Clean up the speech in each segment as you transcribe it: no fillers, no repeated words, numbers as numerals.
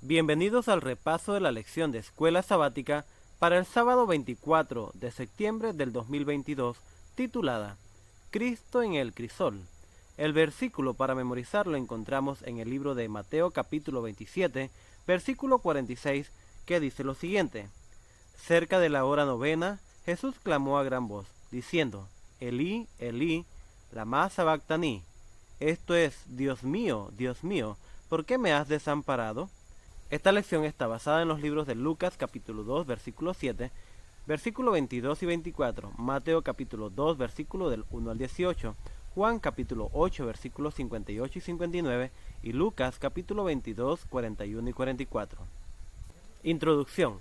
Bienvenidos al repaso de la lección de Escuela Sabática para el sábado 24 de septiembre del 2022, titulada Cristo en el crisol. El versículo para memorizar lo encontramos en el libro de Mateo capítulo 27, versículo 46, que dice lo siguiente: Cerca de la hora novena, Jesús clamó a gran voz, diciendo: Elí, Elí, lama sabactani. Esto es: Dios mío, ¿por qué me has desamparado? Esta lección está basada en los libros de Lucas capítulo 2 versículo 7, versículo 22 y 24, Mateo capítulo 2 versículo del 1 al 18, Juan capítulo 8 versículos 58 y 59 y Lucas capítulo 22, 41 y 44. Introducción.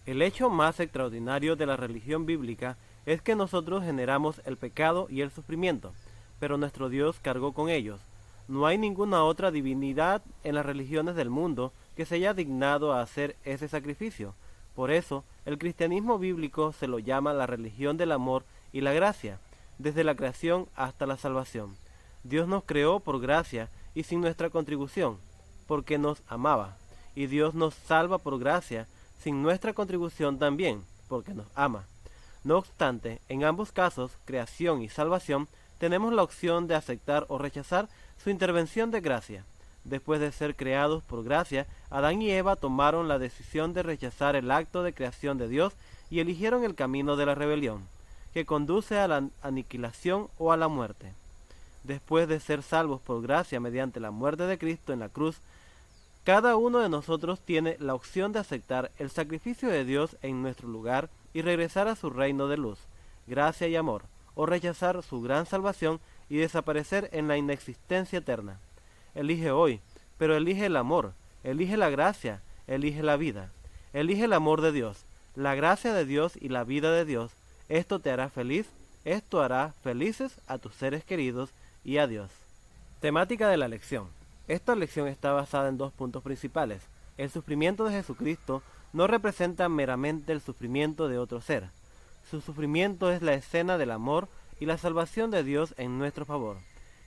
El hecho más extraordinario de la religión bíblica es que nosotros generamos el pecado y el sufrimiento, pero nuestro Dios cargó con ellos. No hay ninguna otra divinidad en las religiones del mundo que se haya dignado a hacer ese sacrificio. Por eso, el cristianismo bíblico se lo llama la religión del amor y la gracia, desde la creación hasta la salvación. Dios nos creó por gracia y sin nuestra contribución, porque nos amaba, y Dios nos salva por gracia, sin nuestra contribución también, porque nos ama. No obstante, en ambos casos, creación y salvación, tenemos la opción de aceptar o rechazar su intervención de gracia. Después de ser creados por gracia, Adán y Eva tomaron la decisión de rechazar el acto de creación de Dios y eligieron el camino de la rebelión, que conduce a la aniquilación o a la muerte. Después de ser salvos por gracia mediante la muerte de Cristo en la cruz, cada uno de nosotros tiene la opción de aceptar el sacrificio de Dios en nuestro lugar y regresar a su reino de luz, gracia y amor, o rechazar su gran salvación y desaparecer en la inexistencia eterna. Elige hoy, pero elige el amor, elige la gracia, elige la vida. Elige el amor de Dios, la gracia de Dios y la vida de Dios. Esto te hará feliz, esto hará felices a tus seres queridos y a Dios. Temática de la lección. Esta lección está basada en dos puntos principales. El sufrimiento de Jesucristo no representa meramente el sufrimiento de otro ser. Su sufrimiento es la escena del amor y la salvación de Dios en nuestro favor.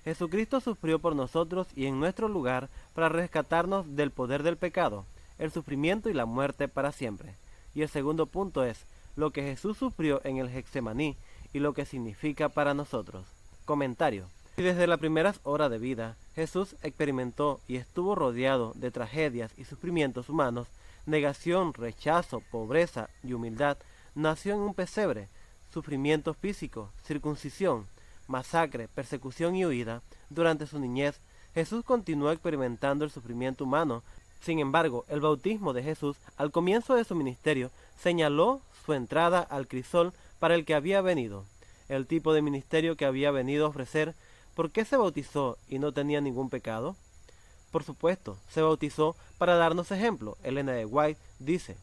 Jesucristo sufrió por nosotros y en nuestro lugar para rescatarnos del poder del pecado, el sufrimiento y la muerte para siempre. Y el segundo punto es lo que Jesús sufrió en el Getsemaní y lo que significa para nosotros. Comentario. Si desde las primeras horas de vida Jesús experimentó y estuvo rodeado de tragedias y sufrimientos humanos, negación, rechazo, pobreza y humildad, nació en un pesebre, sufrimiento físico, circuncisión, masacre, persecución y huida. Durante su niñez, Jesús continuó experimentando el sufrimiento humano. Sin embargo, el bautismo de Jesús, al comienzo de su ministerio, señaló su entrada al crisol para el que había venido, el tipo de ministerio que había venido a ofrecer. ¿Por qué se bautizó y no tenía ningún pecado? Por supuesto, se bautizó para darnos ejemplo. Elena de White dice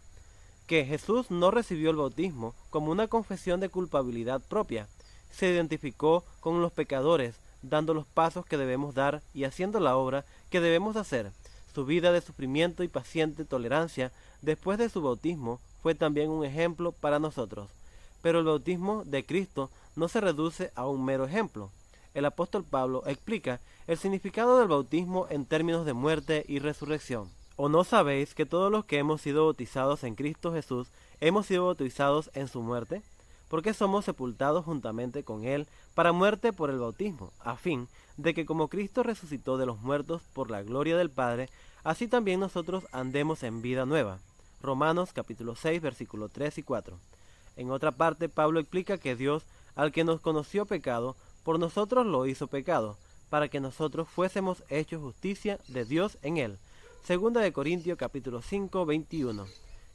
que Jesús no recibió el bautismo como una confesión de culpabilidad propia. Se identificó con los pecadores, dando los pasos que debemos dar y haciendo la obra que debemos hacer. Su vida de sufrimiento y paciente tolerancia después de su bautismo fue también un ejemplo para nosotros. Pero el bautismo de Cristo no se reduce a un mero ejemplo. El apóstol Pablo explica el significado del bautismo en términos de muerte y resurrección. ¿O no sabéis que todos los que hemos sido bautizados en Cristo Jesús hemos sido bautizados en su muerte? Porque somos sepultados juntamente con Él para muerte por el bautismo, a fin de que como Cristo resucitó de los muertos por la gloria del Padre, así también nosotros andemos en vida nueva. Romanos capítulo 6, versículos 3 y 4. En otra parte, Pablo explica que Dios, al que nos conoció pecado, por nosotros lo hizo pecado, para que nosotros fuésemos hechos justicia de Dios en Él. Segunda de Corintios capítulo 5, 21.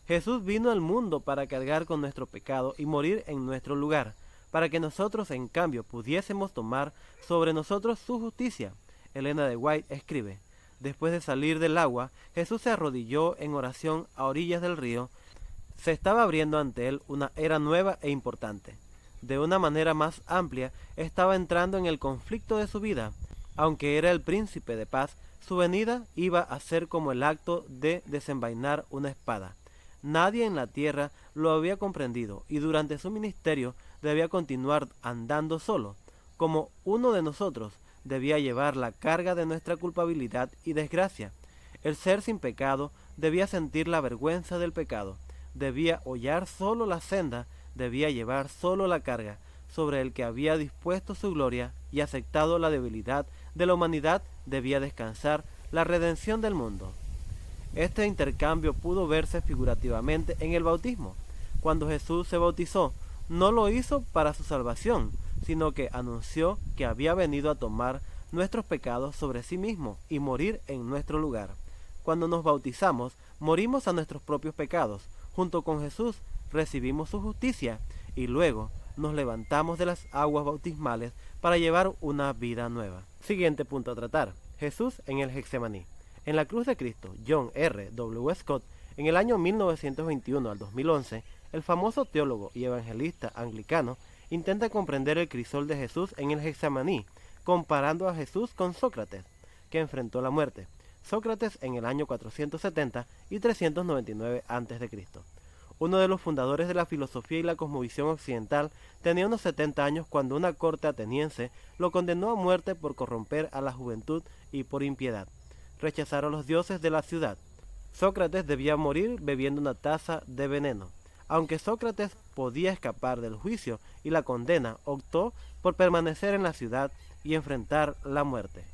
Jesús vino al mundo para cargar con nuestro pecado y morir en nuestro lugar, para que nosotros en cambio pudiésemos tomar sobre nosotros su justicia. Elena de White escribe: después de salir del agua, Jesús se arrodilló en oración a orillas del río. Se estaba abriendo ante él una era nueva e importante. De una manera más amplia, estaba entrando en el conflicto de su vida. Aunque era el príncipe de paz, su venida iba a ser como el acto de desenvainar una espada. Nadie en la tierra lo había comprendido y durante su ministerio debía continuar andando solo. Como uno de nosotros, debía llevar la carga de nuestra culpabilidad y desgracia. El ser sin pecado debía sentir la vergüenza del pecado, debía hollar solo la senda, debía llevar solo la carga sobre el que había dispuesto su gloria y aceptado la debilidad de la humanidad, debía descansar la redención del mundo. Este intercambio pudo verse figurativamente en el bautismo. Cuando Jesús se bautizó, no lo hizo para su salvación, sino que anunció que había venido a tomar nuestros pecados sobre sí mismo y morir en nuestro lugar. Cuando nos bautizamos, morimos a nuestros propios pecados. Junto con Jesús recibimos su justicia y luego nos levantamos de las aguas bautismales para llevar una vida nueva. Siguiente punto a tratar. Jesús en el Getsemaní. En la cruz de Cristo, John R. W. Scott, en el año 1921 al 2011, el famoso teólogo y evangelista anglicano intenta comprender el crisol de Jesús en el Getsemaní, comparando a Jesús con Sócrates, que enfrentó la muerte. Sócrates en el año 470 y 399 a.C. Uno de los fundadores de la filosofía y la cosmovisión occidental tenía unos 70 años cuando una corte ateniense lo condenó a muerte por corromper a la juventud y por impiedad. Rechazaron a los dioses de la ciudad. Sócrates debía morir bebiendo una taza de veneno. Aunque Sócrates podía escapar del juicio y la condena, optó por permanecer en la ciudad y enfrentar la muerte.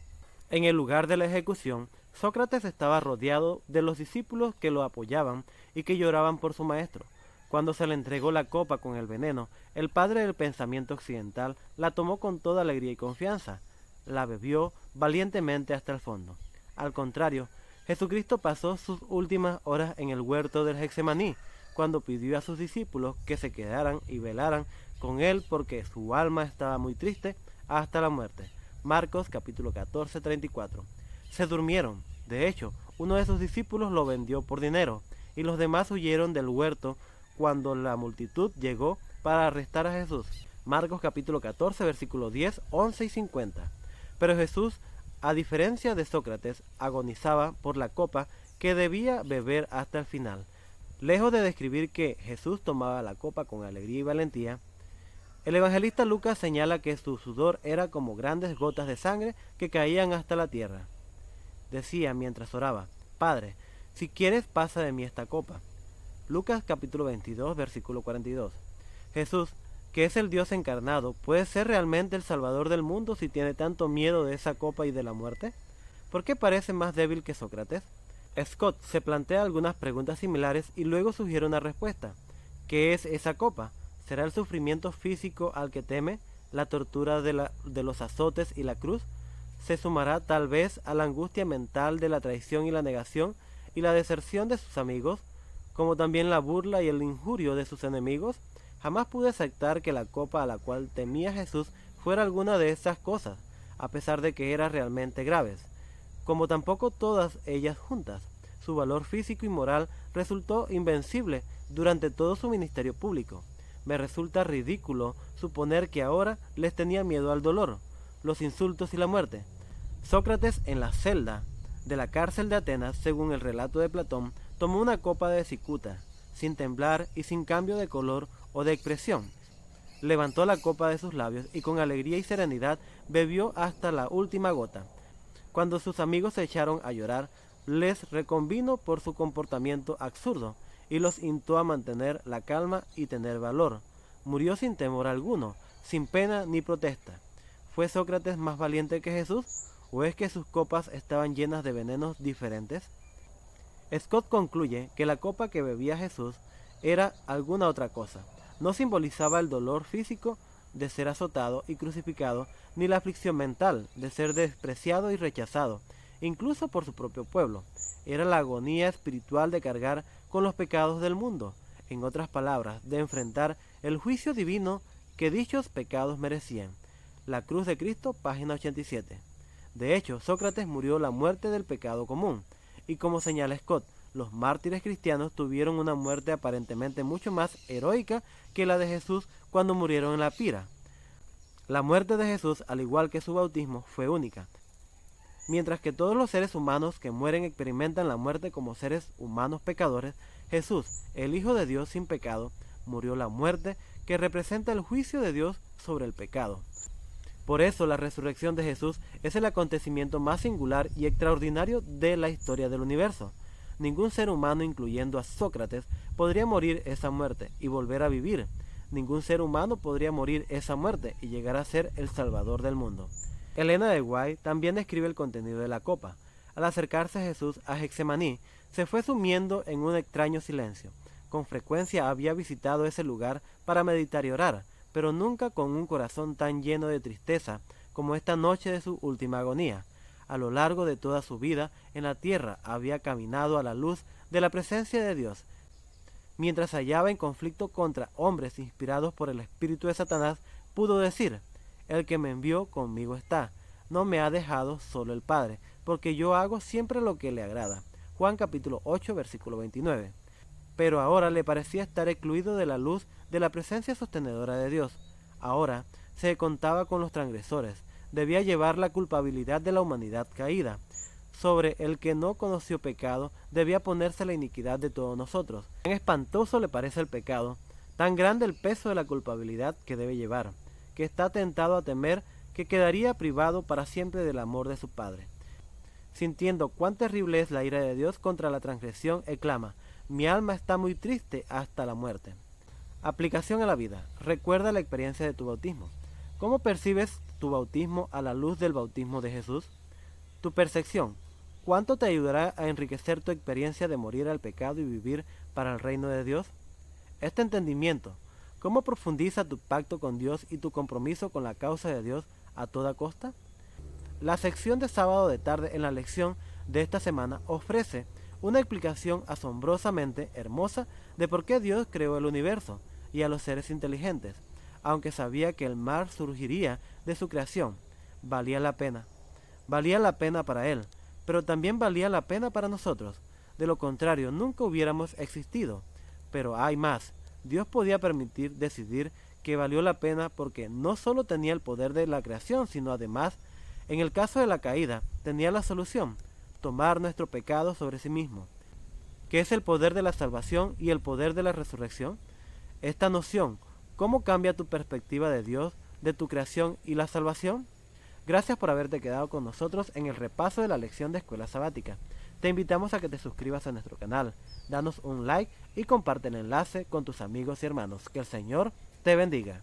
En el lugar de la ejecución, Sócrates estaba rodeado de los discípulos que lo apoyaban y que lloraban por su maestro. Cuando se le entregó la copa con el veneno, el padre del pensamiento occidental la tomó con toda alegría y confianza. La bebió valientemente hasta el fondo. Al contrario, Jesucristo pasó sus últimas horas en el huerto del Getsemaní, cuando pidió a sus discípulos que se quedaran y velaran con él porque su alma estaba muy triste hasta la muerte. Marcos capítulo 14, 34. Se durmieron. De hecho, uno de sus discípulos lo vendió por dinero, y los demás huyeron del huerto cuando la multitud llegó para arrestar a Jesús. Marcos capítulo 14, versículos 10, 11 y 50. Pero Jesús, a diferencia de Sócrates, agonizaba por la copa que debía beber hasta el final. Lejos de describir que Jesús tomaba la copa con alegría y valentía, el evangelista Lucas señala que su sudor era como grandes gotas de sangre que caían hasta la tierra. Decía mientras oraba: Padre, si quieres pasa de mí esta copa. Lucas capítulo 22, versículo 42. Jesús, que es el Dios encarnado, ¿puede ser realmente el Salvador del mundo si tiene tanto miedo de esa copa y de la muerte? ¿Por qué parece más débil que Sócrates? Scott se plantea algunas preguntas similares y luego sugiere una respuesta. ¿Qué es esa copa? ¿Será el sufrimiento físico al que teme, la tortura de los azotes y la cruz? ¿Se sumará tal vez a la angustia mental de la traición y la negación y la deserción de sus amigos, como también la burla y el injurio de sus enemigos? Jamás pude aceptar que la copa a la cual temía Jesús fuera alguna de esas cosas, a pesar de que eran realmente graves, como tampoco todas ellas juntas. Su valor físico y moral resultó invencible durante todo su ministerio público. Me resulta ridículo suponer que ahora les tenía miedo al dolor, los insultos y la muerte. Sócrates, en la celda de la cárcel de Atenas, según el relato de Platón, tomó una copa de cicuta, sin temblar y sin cambio de color o de expresión. Levantó la copa de sus labios y con alegría y serenidad bebió hasta la última gota. Cuando sus amigos se echaron a llorar, les reconvino por su comportamiento absurdo y los instó a mantener la calma y tener valor. Murió sin temor alguno, sin pena ni protesta. ¿Fue Sócrates más valiente que Jesús? ¿O es que sus copas estaban llenas de venenos diferentes? Scott concluye que la copa que bebía Jesús era alguna otra cosa. No simbolizaba el dolor físico de ser azotado y crucificado, ni la aflicción mental de ser despreciado y rechazado, incluso por su propio pueblo. Era la agonía espiritual de cargar con los pecados del mundo, en otras palabras, de enfrentar el juicio divino que dichos pecados merecían. La cruz de Cristo, página 87. De hecho, Sócrates murió la muerte del pecado común, y como señala Scott, los mártires cristianos tuvieron una muerte aparentemente mucho más heroica que la de Jesús cuando murieron en la pira. La muerte de Jesús, al igual que su bautismo, fue única. Mientras que todos los seres humanos que mueren experimentan la muerte como seres humanos pecadores, Jesús, el Hijo de Dios sin pecado, murió la muerte que representa el juicio de Dios sobre el pecado. Por eso la resurrección de Jesús es el acontecimiento más singular y extraordinario de la historia del universo. Ningún ser humano, incluyendo a Sócrates, podría morir esa muerte y volver a vivir. Ningún ser humano podría morir esa muerte y llegar a ser el Salvador del mundo. Elena de White también describe el contenido de la copa. Al acercarse Jesús a Getsemaní, se fue sumiendo en un extraño silencio. Con frecuencia había visitado ese lugar para meditar y orar, pero nunca con un corazón tan lleno de tristeza como esta noche de su última agonía. A lo largo de toda su vida en la tierra había caminado a la luz de la presencia de Dios. Mientras se hallaba en conflicto contra hombres inspirados por el espíritu de Satanás, pudo decir: el que me envió conmigo está, no me ha dejado solo el Padre, porque yo hago siempre lo que le agrada. Juan capítulo 8, versículo 29. Pero ahora le parecía estar excluido de la luz de la presencia sostenedora de Dios. Ahora se contaba con los transgresores, debía llevar la culpabilidad de la humanidad caída. Sobre el que no conoció pecado, debía ponerse la iniquidad de todos nosotros. Tan espantoso le parece el pecado, tan grande el peso de la culpabilidad que debe llevar, que está tentado a temer que quedaría privado para siempre del amor de su Padre. Sintiendo cuán terrible es la ira de Dios contra la transgresión, exclama: mi alma está muy triste hasta la muerte. Aplicación a la vida. Recuerda la experiencia de tu bautismo. ¿Cómo percibes tu bautismo a la luz del bautismo de Jesús? Tu percepción. ¿Cuánto te ayudará a enriquecer tu experiencia de morir al pecado y vivir para el reino de Dios? Este entendimiento, ¿cómo profundiza tu pacto con Dios y tu compromiso con la causa de Dios a toda costa? La sección de sábado de tarde en la lección de esta semana ofrece una explicación asombrosamente hermosa de por qué Dios creó el universo y a los seres inteligentes, aunque sabía que el mar surgiría de su creación. Valía la pena para él, pero también valía la pena para nosotros. De lo contrario, nunca hubiéramos existido. Pero hay más. Dios podía decidir que valió la pena porque no solo tenía el poder de la creación, sino además, en el caso de la caída, tenía la solución: tomar nuestro pecado sobre sí mismo. ¿Qué es el poder de la salvación y el poder de la resurrección? Esta noción, ¿cómo cambia tu perspectiva de Dios, de tu creación y la salvación? Gracias por haberte quedado con nosotros en el repaso de la lección de Escuela Sabática. Te invitamos a que te suscribas a nuestro canal, danos un like y comparte el enlace con tus amigos y hermanos. Que el Señor te bendiga.